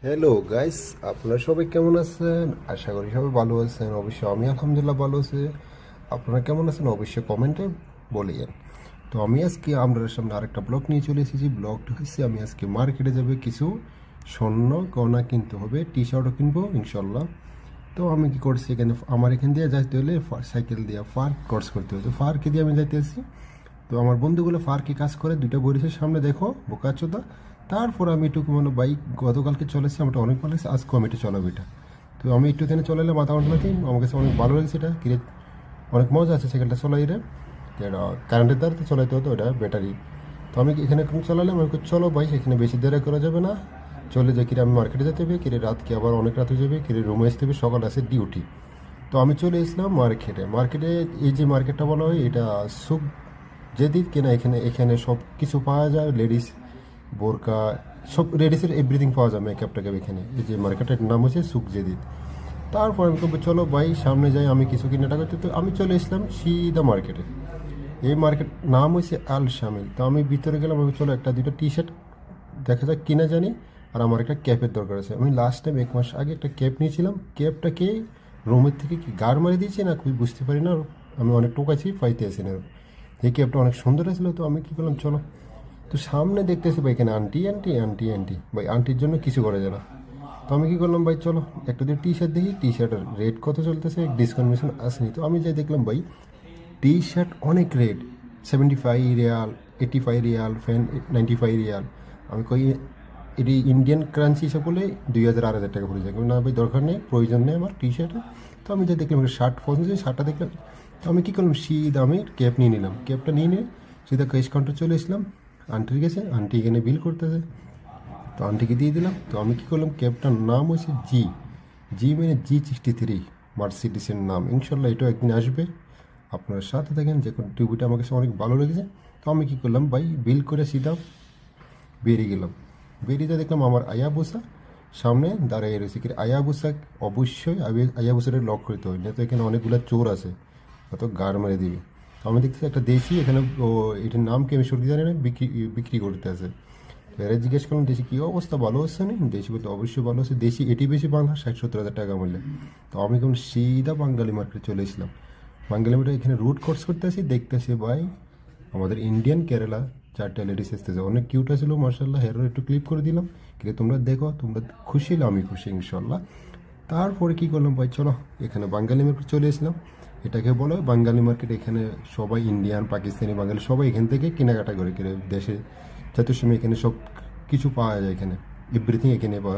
Hello guys, আপনারা সবাই কেমন আছেন? আশা করি সবাই ভালো আছেন। অবশ্যই আমি আলহামদুলিল্লাহ ভালো আছি। আপনারা কেমন আছেন অবশ্যই কমেন্টে বলিয়েন। তো আমি আজকে আপনাদের সামনে আরেকটা ব্লগ নিয়ে চলে এসেছি। ব্লগটা হচ্ছে আমি আজকে মার্কেটে যাবে কিছু স্বর্ণ গয়না কিনতে হবে, টি শার্টও কিনবো ইনশাল্লাহ। তো আমি কি করছি, আমার এখান দিয়ে যাইতে হলে সাইকেল দিয়ে পার্ক ক্রস করতে হবে। তো পার্কে দিয়ে আমি যাইতে আসি। তো আমার বন্ধুগুলো ফার্কে কাজ করে, দুইটা বরিশের সামনে দেখো বোকাচোদা। তারপর আমি একটু মানে বাইক গতকালকে চলেছি, আমার অনেক ভালো লাগছে, আজকেও আমি একটু চালাবো এটা। তো আমি একটু এখানে চলে এলাম আধা ঘন্টা লাগে, আমার কাছে অনেক ভালো লাগছে এটা কিরে, অনেক মজা আছে সাইকেলটা চলাই রে। এটা কারেন্টের দ্বারা তো চলাইতে হতো, এটা ব্যাটারি। তো আমি এখানে চলালাম, আমি চলো ভাই এখানে বেশি দেরি করা যাবে না, চলে যাই। কিরে আমি মার্কেটে যেতে হবে, কিরে রাত কি আবার অনেক রাত হয়ে যাবে, কিরে রুমে আসতে হবে, সকাল আছে ডিউটি। তো আমি চলে এসলাম মার্কেটে। এই যে মার্কেটটা বলা হয় এটা সুখ যেদিক কিনা, এখানে এখানে সব কিছু পাওয়া যায়, লেডিস বোরকা, সব লেডিসের এভরিথিং পাওয়া যায়, মেকআপ টেকআপ। এখানে এই যে মার্কেটের নাম হচ্ছে সুখ জেদিদ। তারপর আমি বলবো চলো ভাই সামনে যাই, আমি কিছু কেনাটা করতে। তো আমি চলে এসলাম সিধা মার্কেটে। এই মার্কেট নাম হচ্ছে আল শামিল। তো আমি ভিতরে গেলাম, আমি চলো একটা দুটো টি শার্ট দেখা যাক কিনা জানি। আর আমার একটা ক্যাপের দরকার আছে। আমি লাস্ট টাইম 1 মাস আগে একটা ক্যাপ নিয়েছিলাম, ক্যাপটাকে রুমের থেকে কি গার মারি দিয়েছে না খুবই বুঝতে পারি না, আমি অনেক টোকাইছি, পাইতে আসি না। এই ক্যাবটা অনেক সুন্দর ছিল। তো আমি কি করলাম, চলো। তো সামনে দেখতেছি ভাই এখানে আন্টি আন্টি আন্টি আন্টি, ভাই আন্টির জন্য কিছু করা যায় না। তো আমি কি করলাম ভাই, চলো একটা দিয়ে টি শার্ট দেখি, টি শার্টের রেট কত চলতেছে, ডিসকাউন্ট মিশন আসেনি। তো আমি যাই দেখলাম ভাই টি শার্ট অনেক rate, 75 Real, 85 Real, fan 95 Real. আমি কই এটি ইন্ডিয়ান কারেন্সি হিসাব করলে 2000 আর 1000 টাকা পড়ে যায়। না ভাই দরকার নেই, প্রয়োজন নেই আমার টি শার্টে। তো আমি যা দেখলাম একটা শার্ট পছন্দ, শার্টটা দেখলাম। তো আমি কী করলাম, সিধা আমি ক্যাব নিয়ে নিলাম, ক্যাবটা নিয়ে নিয়ে সিধা ক্যাশ কাউন্টার চলে এসলাম। আন্টির গেছে, আন্টি এখানে বিল করতেছে। তো আন্টিকে দিয়ে দিলাম। তো আমি কী করলাম, ক্যাবটার নাম হচ্ছে জি, জি মানে G63, মার্সিডিসের নাম। ইনশাল্লাহ এটাও একদিন আসবে, আপনার সাথে থাকেন। যে কোনো টিভিটা আমার কাছে অনেক ভালো লেগেছে। তো আমি কী করলাম ভাই, বিল করে সিধা বেরিয়ে গেলাম। বেরিয়ে দেখলাম আমার আয়াবুসা সামনে দাঁড়িয়ে রয়েছে। কি আয়াবুসা, অবশ্যই আয়াবুসাটা লক করতে হয়, না তো এখানে অনেকগুলো চোর আছে, অত গাড় মেরে দিবে। তো আমি দেখতেছি একটা দেশি এখানে, ও এটার নাম কি আমি সত্যি জানি না, বিক্রি বিক্রি করতে আছে। তো এরা জিজ্ঞেস করলাম দেশি কী অবস্থা, ভালো হচ্ছে না? দেশি বলতে অবশ্যই ভালো হচ্ছে, দেশি এটি বেশি বাংলা 60-70 হাজার টাকা মূল্যে। তো আমি কেমন সিধা বাঙালি মার্কেটে চলে এসলাম। বাঙালি মার্কেটে এখানে রুট কোর্স করতে আসি, দেখতেছি ভাই আমাদের ইন্ডিয়ান কেরালা 4টা লেডিস এসতেছে, অনেক কিউট আছিল মার্শাল্লাহ। হেরো একটু ক্লিপ করে দিলাম, কিন্তু তোমরা দেখো, তোমরা খুশি হলে আমি খুশি ইনশাল্লাহ। তারপরে কি করলাম ভাই, চলো এখানে বাঙালি মার্কেট চলে এসলাম। এটাকে বলে বাঙালি মার্কেট। এখানে সবাই ইন্ডিয়ান, পাকিস্তানি, বাঙালি সবাই এখান থেকে কেনাকাটা করে। দেশে যত সময় এখানে সব কিছু পাওয়া যায়, এখানে এভরিথিং এখানে পাওয়া